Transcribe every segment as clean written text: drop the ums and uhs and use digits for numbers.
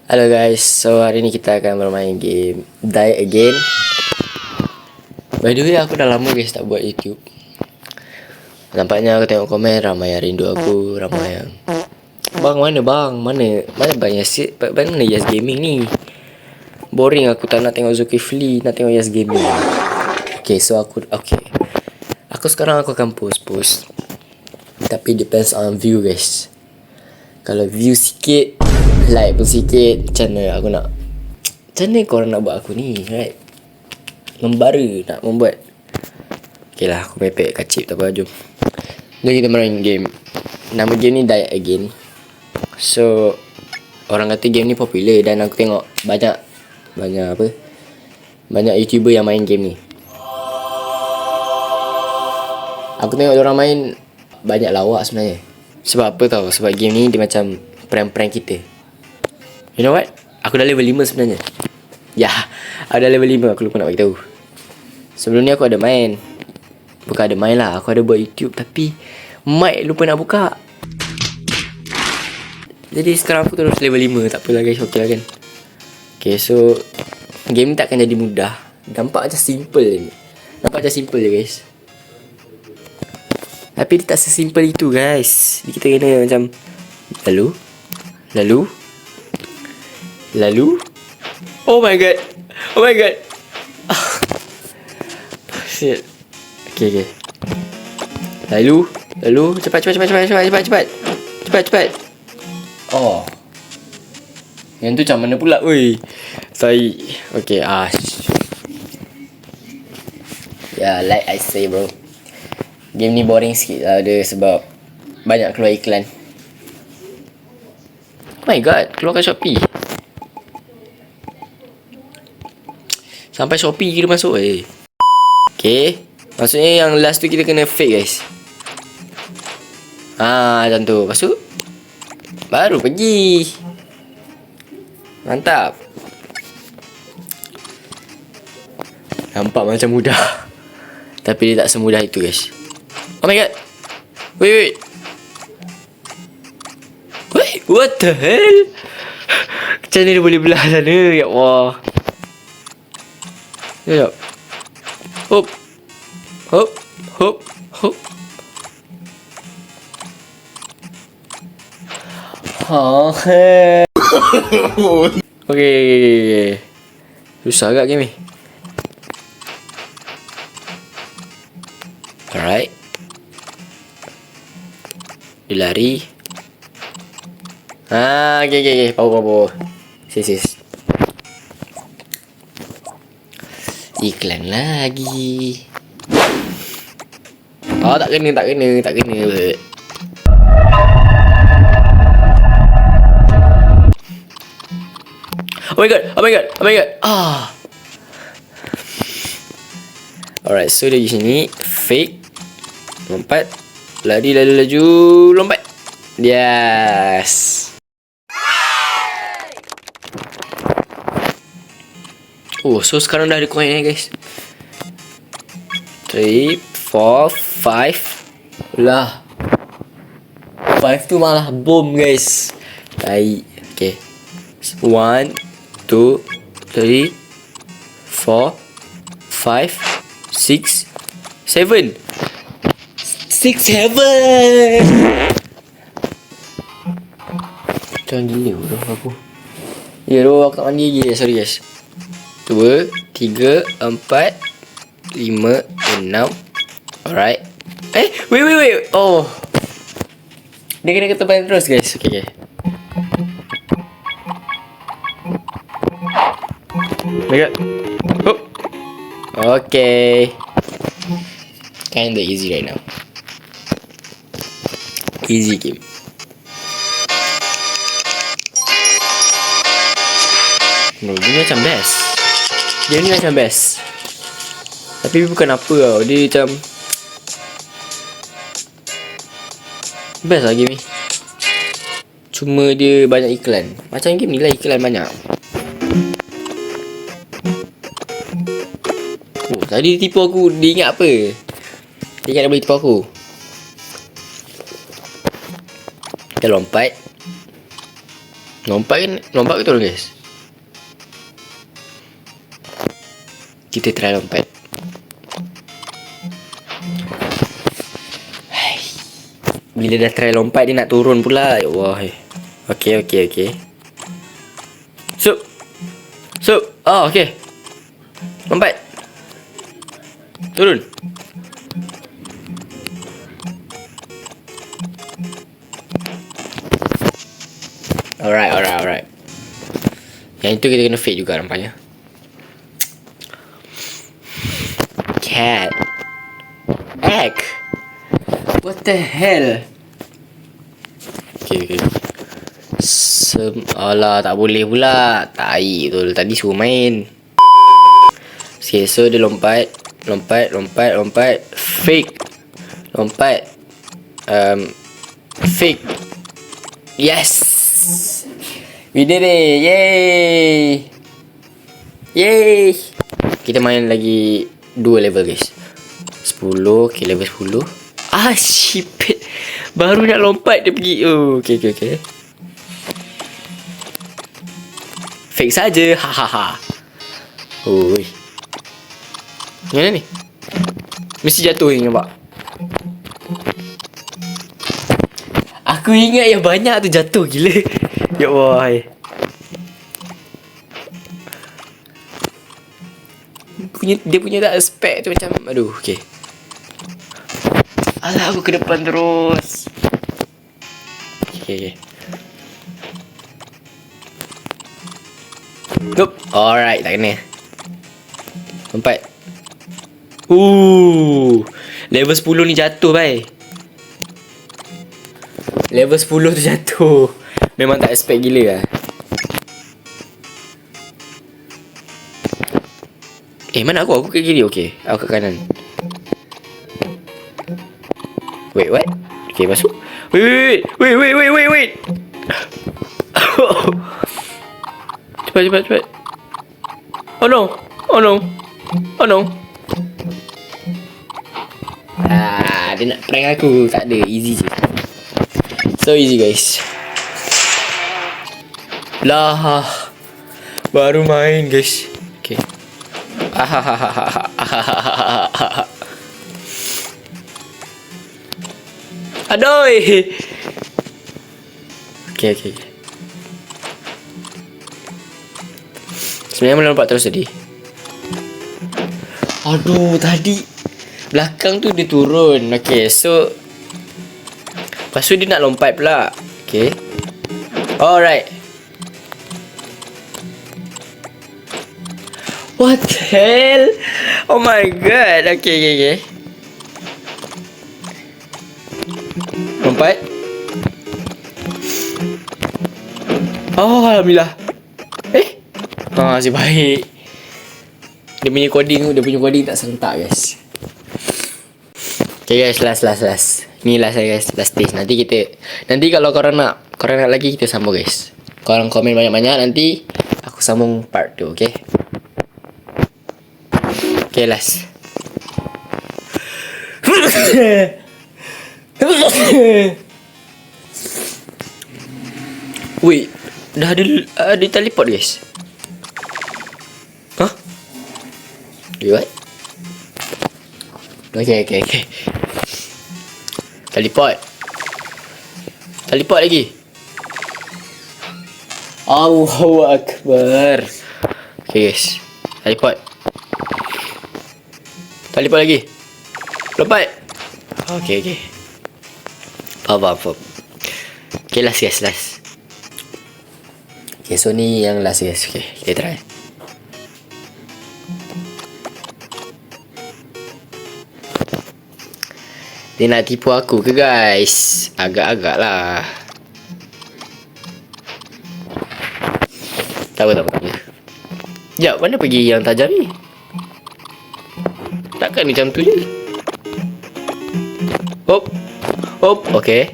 Halo guys, so hari ni kita akan bermain game Die Again. By the way, aku dah lama guys tak buat YouTube. Nampaknya aku tengok komen ramai yang rindu aku, ramai yang bang mana bang Yes Gaming ni. Boring, aku tak nak tengok Zulkifli, nak tengok Yes Gaming. Okay, so aku sekarang aku akan post. Tapi depends on view guys. Kalau view sikit, like pun sikit, macam mana korang nak buat aku ni, right? Membara nak membuat. Okay lah, aku mepek kacip, tak apa, jom kita main game. Nama game ni Die Again. So orang kata game ni popular, dan aku tengok banyak YouTuber yang main game ni. Aku tengok orang main banyak lawak sebenarnya. Sebab apa tau? Sebab game ni dia macam prank-prank kita. You know what? Aku dah level 5 sebenarnya. Ya, aku dah level 5, aku lupa nak beritahu. Sebelum ni aku ada main. Bukan ada main lah, aku ada buat YouTube, tapi mic lupa nak buka. Jadi sekarang aku terus level 5. Tak apalah guys, okey lah kan. Okay, so game ni takkan jadi mudah. Nampak macam simple je guys. Tapi dia tak sesimpel itu guys. Kita kena macam Lalu Oh my god Shit. Okay Lalu Cepat. Oh, yang tu macam mana pula weh. Okay, ya, like I say bro, game ni boring sikit lah dia, sebab banyak keluar iklan. Oh my god, keluar kat Shopee. Sampai Shopee kita masuk Okay, maksudnya yang last tu kita kena fake guys. Macam tu. Lepas tu baru pergi. Mantap. Nampak macam mudah, tapi dia tak semudah itu guys. Oh my god. Wait, what the hell? Macam ni dia boleh belah sana? Ya Allah. Sekejap. Hop. Okay. Susah agak game ni. Alright. Dia lari. Okay. Power. Sis. Iklan lagi. Tak kena. Oh my god. Alright, so dari sini fake, lompat, lari, laju, lompat. Yes. Oh, so sekarang dah ada coin guys. 3, 4, 5. Lah, 5 tu malah bom guys. Baik. Okay, 1, 2, 3, 4, 5, 6, 7. 6, 7. Macam gila bro aku. Ya bro, aku tak mandi lagi. Sorry guys. 2, 3, 4, 5, 6. Alright. Wait. Oh, dia kena ketebalan terus guys. Okay. Lihat. Okay. Kinda easy right now. Easy game. Bro, dia macam best. Tapi bukan apa tau. Dia macam best lah game ni. Cuma dia banyak iklan. Macam game ni lah, iklan banyak. Oh, tadi dia tipu aku. Dia ingat apa? Dia ingat dia boleh tipu aku. Kita lompat. Lompat ke turun guys? Kita try lompat. Hai. Bila dah try lompat dia nak turun pula. Ya Allah. Okay. Sup. Oh okay. Lompat. Turun. Alright. Yang itu kita kena fake juga nampaknya. Cat. Egg. What the hell? Okay. Alah, tak boleh pula. Tai betul. Tadi suruh main. Okay, so dia lompat. Fake. Lompat. Fake. Yes. We did it. Yay. Kita main lagi 2 level guys. 10. Okay, level 10. Shit. Baru nak lompat dia pergi. Oh, okay. Fake saja. Hahaha. Oi. Mana ni? Mesti jatuh ni nampak. Aku ingat yang banyak tu jatuh gila. Ya Allah. Dia punya tak spek tu macam aduh, okey. Alah, aku ke depan terus. Okay. Yup. Alright, tak kena. Lompat. Level 10 ni jatuh, bhai. Level 10 tu jatuh. Memang tak expect gila lah. Mana aku? Aku ke kiri, okay. Aku ke kanan. Wait, what? Okay, masuk. Wait. Cepat. Oh no. Dia nak prank aku. Tak ada, easy je. So easy guys. Lah, baru main guys. Okay. Aduh. Okay. Sebenarnya boleh lompat terus tadi. Aduh, tadi belakang tu dia turun. Okay, so lepas tu dia nak lompat pula. Okay. Alright. What the hell? Oh my god. Okay. Lompat. Oh, alhamdulillah. Masih baik. Dia punya coding tak serentak guys. Okay guys, last. Ni last guys, last stage. Nanti kalau korang nak lagi kita sambung guys. Korang komen banyak-banyak, nanti aku sambung part 2, okay? Okay, last. Wait, dah ada teleport guys. Hah? What? Okay. Teleport lagi. Allahu Akbar. Okay guys, teleport lagi. Lompat. Okay. Faham. Okay, last guys, last. Okay, so ni yang last guys. Okay, kita try. Dia nak tipu aku ke guys? Agak-agak lah. Tak apa. Sekejap, mana pergi yang tajam ni? Takkan macam tu je. Hop. Okay.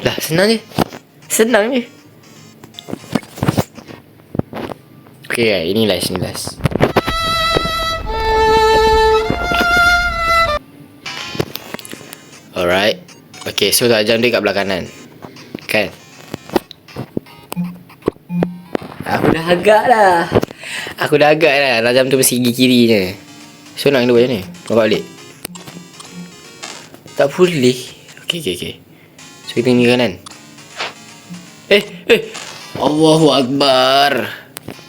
Lah, senang je. Okay, ini last. Alright. Okay, so tajam dia kat belah kanan. Kan? Aku dah agak dah. Najam tu mesti gigi kiri je. So nak kena buat macam ni? Nampak balik? Tak boleh. Okay. So kita ni kanan. Allahu Akbar.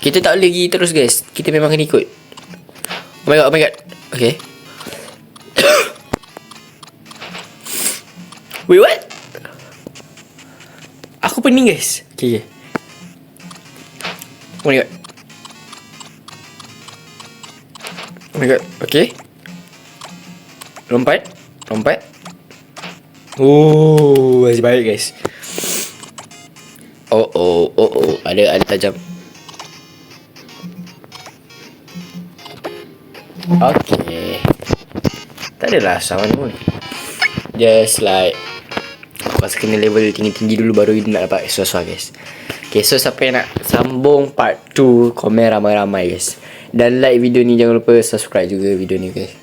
Kita tak boleh pergi terus guys. Kita memang kena ikut. Oh my god. Okay. Wait, what? Aku pening guys. Okay. Oh my god. Okay. Lompat. Oh, masih baik guys. Oh. Ada tajam. Okay. Tak adalah sound pun. Just like pasal kena level tinggi-tinggi dulu baru nak dapat suara guys. Okay, so siapa yang nak sambung part 2, komen ramai-ramai guys. Dan like video ni, jangan lupa subscribe juga video ni guys.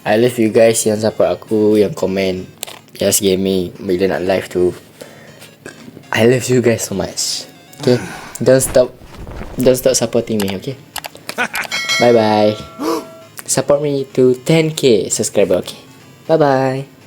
I love you guys yang support aku, yang komen Yas Gaming bila nak live tu. I love you guys so much. Okay, don't stop supporting me, okay? Bye bye. Support me to 10k subscriber, okay? Bye bye.